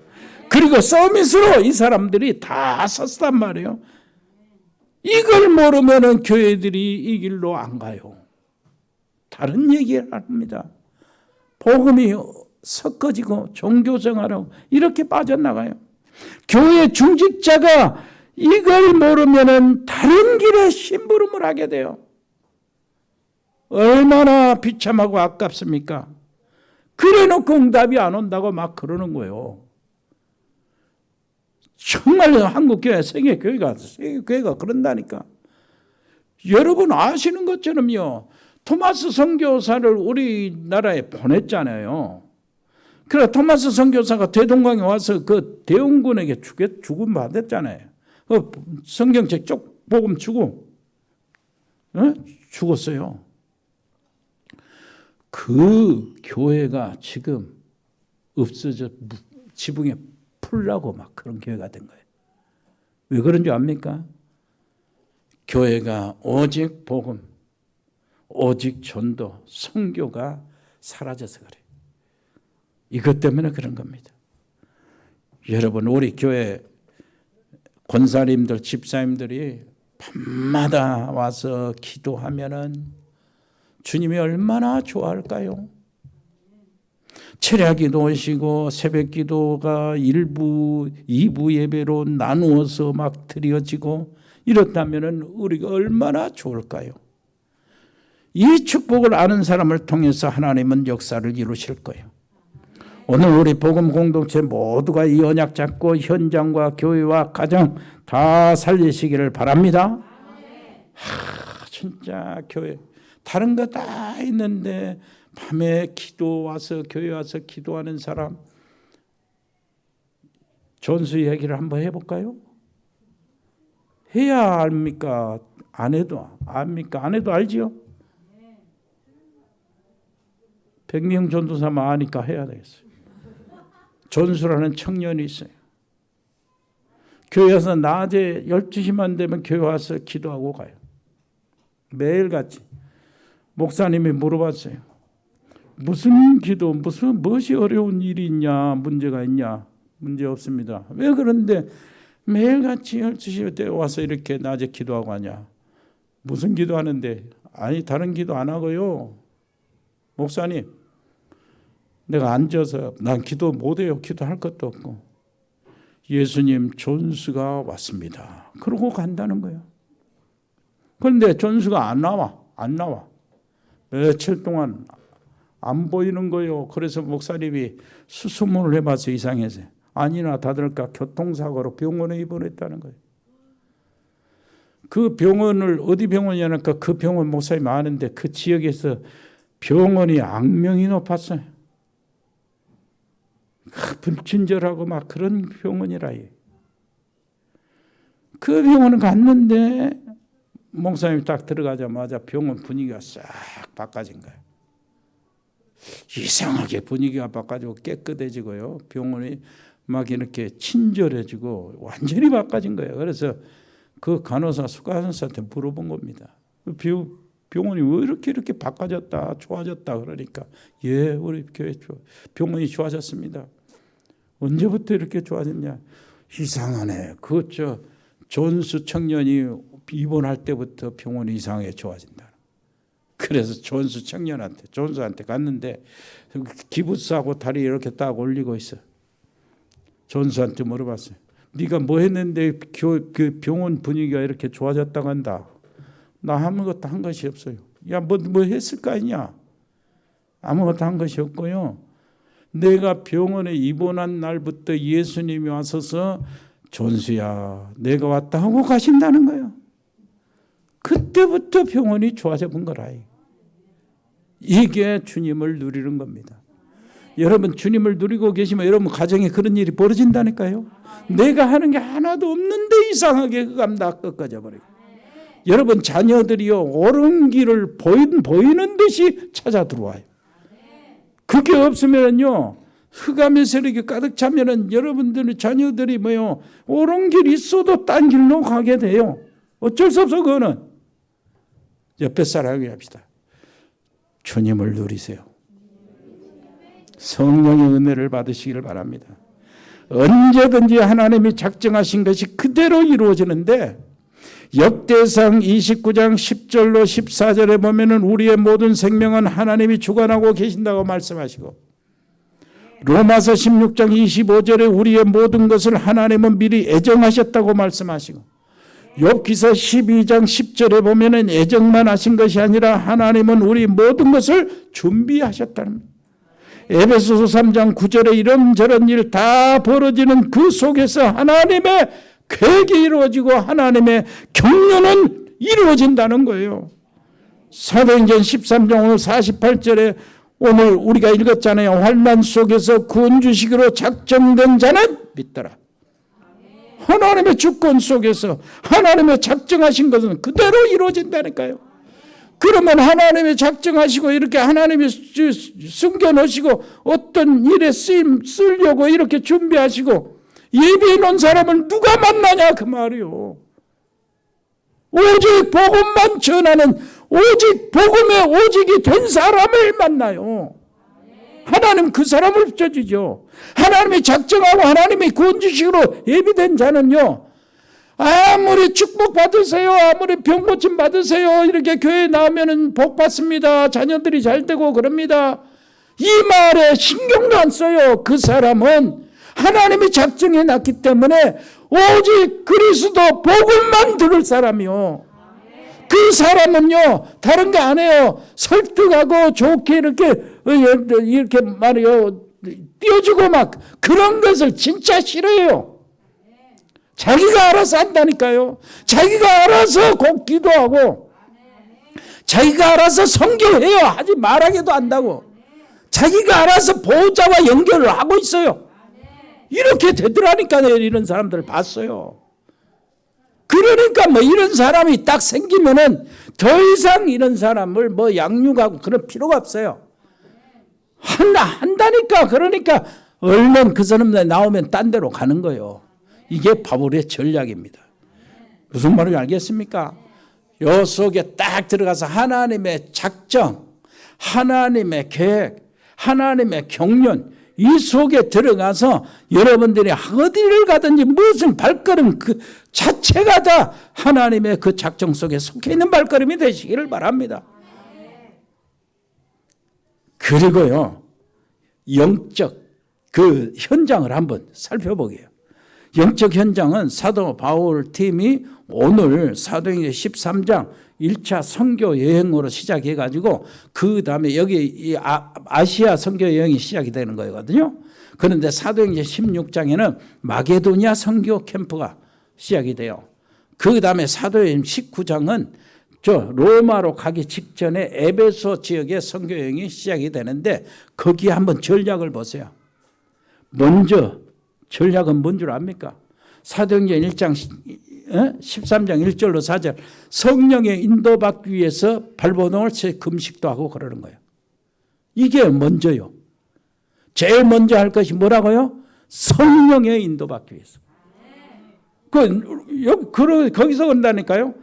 그리고 서밋으로 이 사람들이 다 섰단 말이에요. 이걸 모르면 교회들이 이 길로 안 가요. 다른 얘기를 합니다. 복음이 섞어지고 종교생활하고 이렇게 빠져나가요. 교회 중직자가 이걸 모르면 다른 길에 심부름을 하게 돼요. 얼마나 비참하고 아깝습니까? 그래놓고 응답이 안 온다고 막 그러는 거예요. 정말 한국교회 세계교회가 그런다니까. 여러분 아시는 것처럼요. 토마스 선교사를 우리나라에 보냈잖아요. 그래 토마스 선교사가 대동강에 와서 그 대원군에게 죽음 받았잖아요. 그 성경책 쪽 복음 주고 죽었어요. 그 교회가 지금 없어져 지붕에 풀라고 막 그런 교회가 된 거예요. 왜 그런 줄 압니까? 교회가 오직 복음, 오직 전도, 선교가 사라져서 그래요. 이것 때문에 그런 겁니다. 여러분 우리 교회 권사님들, 집사님들이 밤마다 와서 기도하면은 주님이 얼마나 좋아할까요? 철야기도 오시고 새벽기도가 1부, 2부 예배로 나누어서 막 드려지고 이렇다면은 우리가 얼마나 좋을까요? 이 축복을 아는 사람을 통해서 하나님은 역사를 이루실 거예요. 오늘 우리 복음 공동체 모두가 이 언약 잡고 현장과 교회와 가정 다 살리시기를 바랍니다. 진짜 교회 다른 거 다 있는데 밤에 기도 와서 교회 와서 기도하는 사람 전수 얘기를 한번 해볼까요? 해야 압니까? 안 해도 압니까? 안 해도 알지요? 백명 전도사만 아니까 해야 되겠어요. 전수라는 청년이 있어요. 교회 와서 낮에 12시만 되면 교회 와서 기도하고 가요. 매일같이. 목사님이 물어봤어요. 무슨 기도, 무엇이 어려운 일이 있냐, 문제가 있냐. 문제 없습니다. 왜 그런데 매일같이 12시 때 와서 이렇게 낮에 기도하고 하냐. 무슨 기도하는데? 아니 다른 기도 안 하고요. 목사님 내가 앉아서 난 기도 못해요. 기도할 것도 없고 예수님 존수가 왔습니다. 그러고 간다는 거예요. 그런데 존수가 안 나와. 며칠 동안 안 보이는 거예요. 그래서 목사님이 수소문을 해봐서 이상해서 아니나 다들까 교통사고로 병원에 입원했다는 거예요. 그 병원을 어디 병원이냐니까 그 병원 목사님이 아는데 그 지역에서 병원이 악명이 높았어요. 불친절하고 막 그런 병원이라. 그 병원을 갔는데 목사님이 딱 들어가자마자 병원 분위기가 싹 바꿔진 거예요. 이상하게 분위기가 바꿔지고 깨끗해지고요. 병원이 막 이렇게 친절해지고 완전히 바꿔진 거예요. 그래서 그 간호사, 수간호사한테 물어본 겁니다. 병원이 왜 이렇게 바꿔졌다, 좋아졌다 그러니까 예, 우리 교회 병원이 좋아졌습니다. 언제부터 이렇게 좋아졌냐? 이상하네. 존수 청년이 입원할 때부터 병원이 이상하게 좋아진다. 그래서 존수한테 갔는데 기부스하고 다리 이렇게 딱 올리고 있어. 존수한테 물어봤어요. 네가 뭐 했는데 그 병원 분위기가 이렇게 좋아졌다고 한다. 나 아무것도 한 것이 없어요. 야, 뭐 했을 거 아니냐? 아무것도 한 것이 없고요. 내가 병원에 입원한 날부터 예수님이 와서서 존수야, 내가 왔다 하고 가신다는 거예요. 그때부터 병원이 좋아져 본 거라. 이게 주님을 누리는 겁니다. 여러분 주님을 누리고 계시면 여러분 가정에 그런 일이 벌어진다니까요. 내가 하는 게 하나도 없는데 이상하게 그감 다 꺾어져 버리고. 여러분 자녀들이요 옳은 길을 보이는 듯이 찾아 들어와요. 그게 없으면요 흑암의 세력이 가득 차면은 여러분들의 자녀들이 뭐요 옳은 길 있어도 딴 길로 가게 돼요. 어쩔 수 없어 그거는. 옆에 사람에게 합시다. 주님을 누리세요. 성령의 은혜를 받으시기를 바랍니다. 언제든지 하나님이 작정하신 것이 그대로 이루어지는데 역대상 29장 10절로 14절에 보면은 우리의 모든 생명은 하나님이 주관하고 계신다고 말씀하시고 로마서 16장 25절에 우리의 모든 것을 하나님은 미리 애정하셨다고 말씀하시고 욥기서 12장 10절에 보면은 애정만 하신 것이 아니라 하나님은 우리 모든 것을 준비하셨다는 겁니다. 에베소서 3장 9절에 이런저런 일 다 벌어지는 그 속에서 하나님의 계획이 이루어지고 하나님의 경륜은 이루어진다는 거예요. 사도행전 13장 오늘 48절에 오늘 우리가 읽었잖아요. 환난 속에서 구원 주시기로 작정된 자는 믿더라. 하나님의 주권 속에서 하나님의 작정하신 것은 그대로 이루어진다니까요. 그러면 하나님이 작정하시고 이렇게 하나님이 숨겨놓으시고 어떤 일에 쓰려고 이렇게 준비하시고 예비해 놓은 사람을 누가 만나냐 그 말이요. 오직 복음만 전하는 오직 복음의 오직이 된 사람을 만나요. 하나님 그 사람을 붙여주죠. 하나님이 작정하고 하나님이 구원 주시기로 예비된 자는요. 아무리 축복 받으세요. 아무리 병 고침 받으세요. 이렇게 교회에 나오면 복 받습니다. 자녀들이 잘 되고 그럽니다. 이 말에 신경도 안 써요. 그 사람은 하나님이 작정해 놨기 때문에 오직 그리스도 복음만 들을 사람이요. 그 사람은요 다른 거 안 해요. 설득하고 좋게 이렇게 말이요 띄워주고 막 그런 것을 진짜 싫어해요. 자기가 알아서 한다니까요. 자기가 알아서 꼭 기도하고 자기가 알아서 선교해요. 하지 말하기도 한다고. 자기가 알아서 보호자와 연결을 하고 있어요. 이렇게 되더라니까요. 이런 사람들을 봤어요. 그러니까 뭐 이런 사람이 딱 생기면은 더 이상 이런 사람을 뭐 양육하고 그럴 필요가 없어요. 한다니까. 그러니까 얼른 그 사람들 나오면 딴 데로 가는 거예요. 이게 바울의 전략입니다. 무슨 말인지 알겠습니까? 요 속에 딱 들어가서 하나님의 작정, 하나님의 계획, 하나님의 경륜 이 속에 들어가서 여러분들이 어디를 가든지 무슨 발걸음 그 자체가 다 하나님의 그 작정 속에 속해 있는 발걸음이 되시기를 바랍니다. 그리고요 영적 그 현장을 한번 살펴보게요. 영적 현장은 사도 바울 팀이 오늘 사도행전 13장 1차 선교 여행으로 시작해가지고 그 다음에 여기 아시아 선교 여행이 시작이 되는 거거든요. 그런데 사도행전 16장에는 마게도니아 선교 캠프가 시작이 돼요. 그 다음에 사도행전 19장은 로마로 가기 직전에 에베소 지역의 선교 여행이 시작이 되는데 거기에 한번 전략을 보세요. 먼저 전략은 뭔 줄 압니까? 사도행전 1장 13장 1절로 4절 성령의 인도받기 위해서 발버둥을 쳐 금식도 하고 그러는 거예요. 이게 먼저요. 제일 먼저 할 것이 뭐라고요? 성령의 인도받기 위해서. 거기서 온다니까요.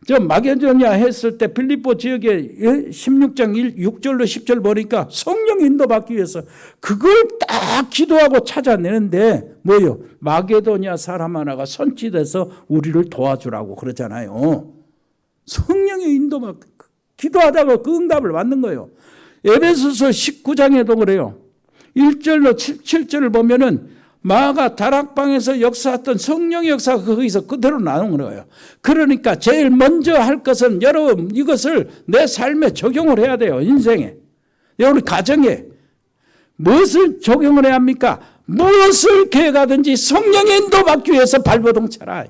저 마게도니아 했을 때 빌립보 지역에 16장 6절로 10절 보니까 성령 인도받기 위해서 그걸 딱 기도하고 찾아내는데 뭐요? 마게도니아 사람 하나가 선취돼서 우리를 도와주라고 그러잖아요. 성령의 인도받기 기도하다가 그 응답을 받는 거예요. 에베소서 19장에도 그래요. 1절로 7절을 보면은 마가 다락방에서 역사했던 성령의 역사가 거기서 그대로 나오는 거예요. 그러니까 제일 먼저 할 것은 여러분 이것을 내 삶에 적용을 해야 돼요. 인생에. 우리 가정에. 무엇을 적용을 해야 합니까? 무엇을 계획하든지 성령의 인도받기 위해서 발버둥 쳐라.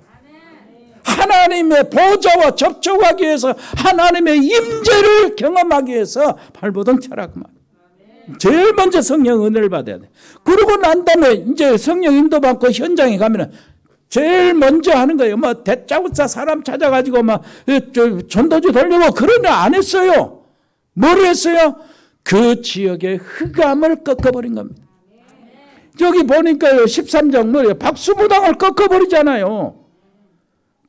하나님의 보좌와 접촉하기 위해서 하나님의 임재를 경험하기 위해서 발버둥 쳐라. 그 말. 제일 먼저 성령 은혜를 받아야 돼. 그러고 난 다음에 이제 성령 인도받고 현장에 가면은 제일 먼저 하는 거예요. 뭐 대짜고짜 사람 찾아가지고 막 전도지 돌리고 그런 일 안 했어요. 뭘 했어요? 그 지역의 흑암을 꺾어버린 겁니다. 여기 보니까요 13장 뭐예요? 박수무당을 꺾어버리잖아요.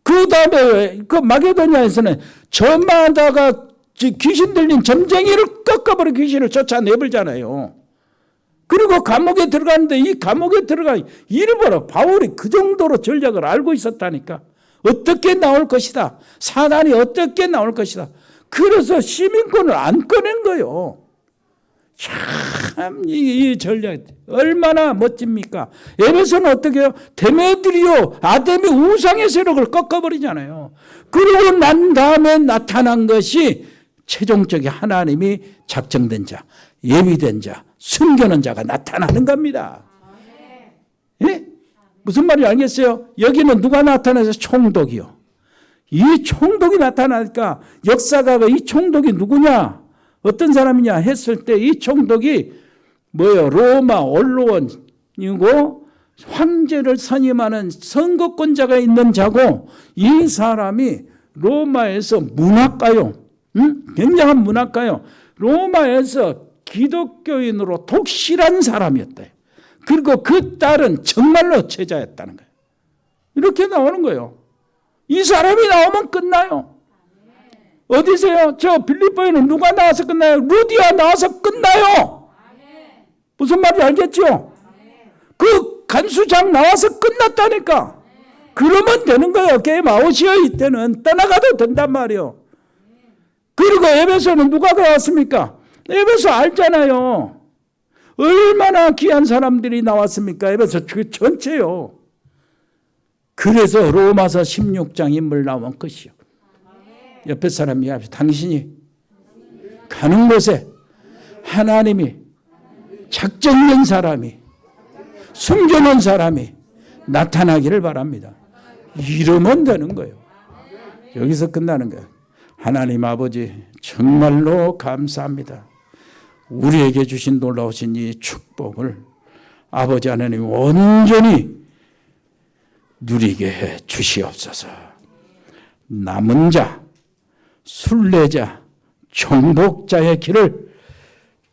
그 다음에 그 마게도냐에서는 저마다가 귀신 들린 점쟁이를 꺾어버린 귀신을 쫓아내버리잖아요. 그리고 감옥에 들어갔는데 이 감옥에 들어가 일부러 바울이 그 정도로 전략을 알고 있었다니까. 어떻게 나올 것이다. 사단이 어떻게 나올 것이다. 그래서 시민권을 안 꺼낸 거예요. 참 이 전략 얼마나 멋집니까? 에베소는 어떻게 해요? 데메드리오 아데미 우상의 세력을 꺾어버리잖아요. 그러고 난 다음에 나타난 것이 최종적인 하나님이 작정된 자, 예비된 자, 숨겨놓은 자가 나타나는 겁니다. 예? 무슨 말인지 알겠어요? 여기는 누가 나타나서 총독이요. 이 총독이 나타나니까 역사가가 이 총독이 누구냐? 어떤 사람이냐 했을 때 이 총독이 뭐예요? 로마 언로원이고 황제를 선임하는 선거권자가 있는 자고 이 사람이 로마에서 문학가요. 굉장한 문학가요. 로마에서 기독교인으로 독실한 사람이었다. 그리고 그 딸은 정말로 제자였다는 거예요. 이렇게 나오는 거예요. 이 사람이 나오면 끝나요. 어디세요? 저 빌립보에는 누가 나와서 끝나요? 루디아 나와서 끝나요. 무슨 말인지 알겠죠? 그 간수장 나와서 끝났다니까. 그러면 되는 거예요. 게임 아웃이요. 이때는 떠나가도 된단 말이에요. 그리고 에베소는 누가 나왔습니까? 에베소 알잖아요. 얼마나 귀한 사람들이 나왔습니까? 에베소 전체요. 그래서 로마서 16장 인물 나온 것이요. 옆에 사람 이야기 당신이 가는 곳에 하나님이 작정된 사람이 숨겨놓은 사람이 나타나기를 바랍니다. 이러면 되는 거예요. 여기서 끝나는 거예요. 하나님 아버지 정말로 감사합니다. 우리에게 주신 놀라우신 이 축복을 아버지 하나님 온전히 누리게 해 주시옵소서. 남은 자, 순례자, 정복자의 길을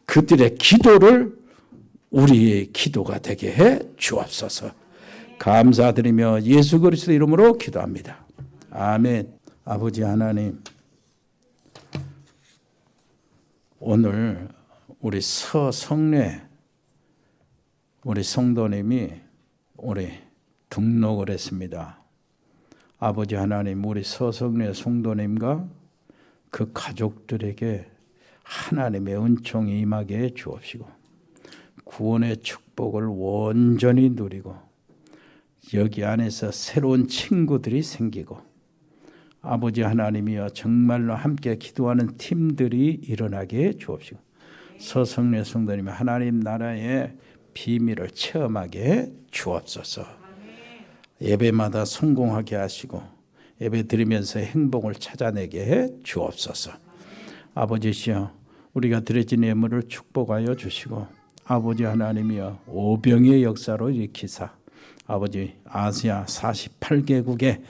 그들의 기도를 우리의 기도가 되게 해 주옵소서. 감사드리며 예수 그리스도 이름으로 기도합니다. 아멘. 아버지 하나님, 오늘 우리 서성례 우리 성도님이 우리 등록을 했습니다. 아버지 하나님, 우리 서성례 성도님과 그 가족들에게 하나님의 은총이 임하게 해 주옵시고 구원의 축복을 온전히 누리고 여기 안에서 새로운 친구들이 생기고 아버지 하나님이여 정말로 함께 기도하는 팀들이 일어나게 해 주옵시고 서성례 성도님이 하나님 나라의 비밀을 체험하게 해 주옵소서. 예배마다 성공하게 하시고 예배 드리면서 행복을 찾아내게 해 주옵소서. 아버지시여 우리가 드려진 예물을 축복하여 주시고 아버지 하나님이여 오병의 역사로 일으키사 아버지 아시아 48개국에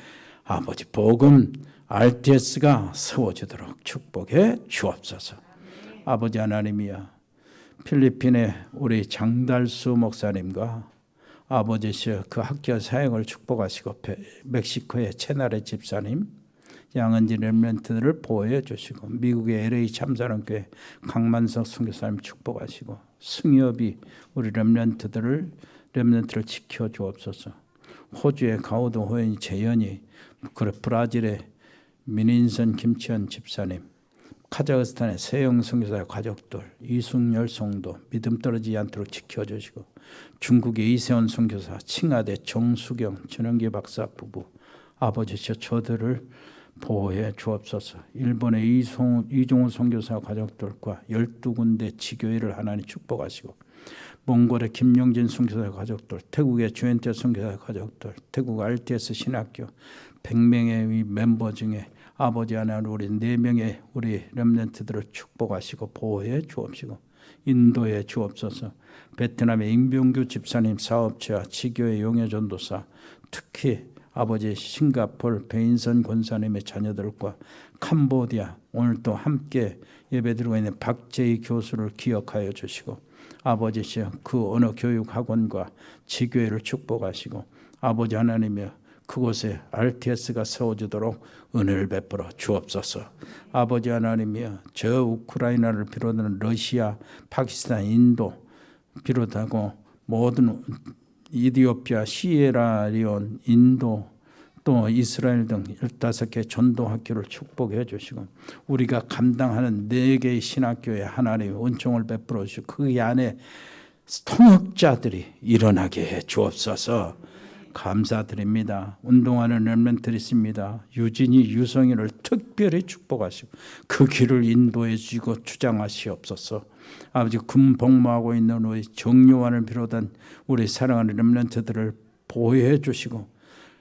아버지 복음 RTS가 세워지도록 축복해 주옵소서. 아버지 하나님이여 필리핀의 우리 장달수 목사님과 아버지시여 그 학교 사역을 축복하시고 멕시코의 채나레 집사님 양은지 렘넌트들을 보호해 주시고 미국의 LA 참사랑교회 강만석 선교사님 축복하시고 승엽이 우리 렘넌트를 지켜 주옵소서. 호주의 가우드 호연이 재현이 브라질의 민인선 김치현 집사님 카자흐스탄의 세영 선교사의 가족들 이승열 성도 믿음 떨어지지 않도록 지켜주시고 중국의 이세원 선교사 칭하대 정수경 전영기 박사 부부 아버지시여 저들을 보호해 주옵소서. 일본의 이종훈 선교사 가족들과 12군데 지교회를 하나님 축복하시고 몽골의 김용진 선교사 가족들 태국의 주엔테 선교사 가족들 태국 RTS 신학교 100명의 멤버 중에 아버지 하나님 우리 4명의 우리 렘넌트들을 축복하시고 보호해 주옵시고 인도해 주옵소서. 베트남의 임병규 집사님 사업체와 지교회 용해전도사, 특히 아버지 싱가포르 베인선 권사님의 자녀들과 캄보디아 오늘 또 함께 예배드리고 있는 박재희 교수를 기억하여 주시고 아버지시여 그 어느 교육학원과 지교회를 축복하시고 아버지 하나님이여 그곳에 RTS가 세워지도록 은혜를 베풀어 주옵소서. 아버지 하나님이여 저 우크라이나를 비롯한 러시아, 파키스탄, 인도 비롯하고 모든 이디오피아, 시에라리온, 인도 또 이스라엘 등 15개 전도학교를 축복해 주시고 우리가 감당하는 4개의 신학교에 하나님의 은총을 베풀어 주시고 그 안에 통역자들이 일어나게 해 주옵소서. 감사드립니다. 운동하는 렘넌트들이 있습니다. 유진이, 유성이를 특별히 축복하시고 그 길을 인도해 주시고 주장하시옵소서. 아버지 군복무하고 있는 우리 정요한을 비롯한 우리 사랑하는 렘넌트들을 보호해 주시고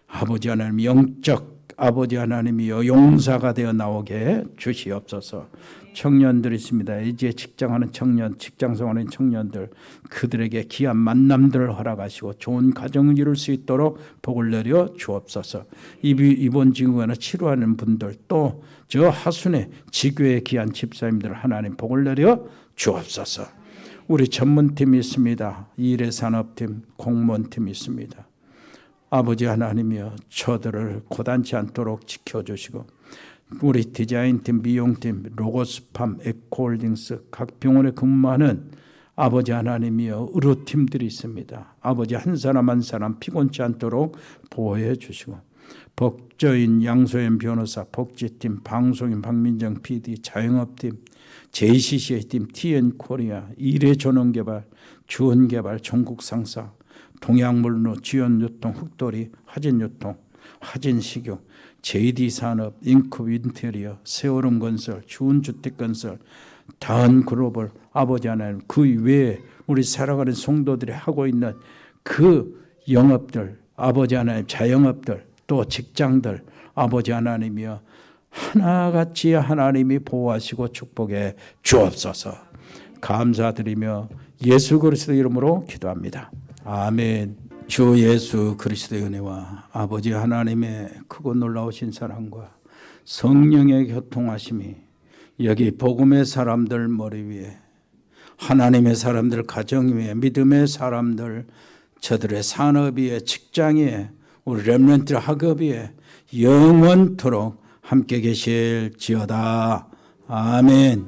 아버지 하나님 영적 아버지 하나님이 용사가 되어 나오게 주시옵소서. 청년들이 있습니다. 이제 직장하는 청년, 직장생활하는 청년들 그들에게 귀한 만남들을 허락하시고 좋은 가정을 이룰 수 있도록 복을 내려 주옵소서. 이번 지구에 치료하는 분들 또 저 하순에 지교의 귀한 집사님들 하나님 복을 내려 주옵소서. 우리 전문팀이 있습니다. 일해산업팀, 공무원팀이 있습니다. 아버지 하나님이여 저들을 고단치 않도록 지켜주시고 우리 디자인팀, 미용팀, 로고스팜, 에코홀딩스 각 병원에 근무하는 아버지 하나님이여 의료팀들이 있습니다. 아버지 한 사람 한 사람 피곤치 않도록 보호해 주시고 법조인 양소연 변호사, 복지팀, 방송인 박민정 PD, 자영업팀, JCCA팀, TN코리아, 일해전원개발, 주원개발, 전국상사, 동양물류, 지연유통, 흑돌이, 화진유통, 화진식유, JD산업, 인컵 인테리어, 세월음건설, 주은주택건설, 다은글로벌 아버지 하나님 그 외에 우리 살아가는 성도들이 하고 있는 그 영업들 아버지 하나님 자영업들 또 직장들 아버지 하나님이여 하나같이 하나님이 보호하시고 축복해 주옵소서. 감사드리며 예수 그리스도 이름으로 기도합니다. 아멘. 주 예수 그리스도의 은혜와 아버지 하나님의 크고 놀라우신 사랑과 성령의 교통하심이 여기 복음의 사람들 머리 위에 하나님의 사람들 가정 위에 믿음의 사람들 저들의 산업 위에 직장 위에 우리 렘넌트 학업 위에 영원토록 함께 계실지어다. 아멘.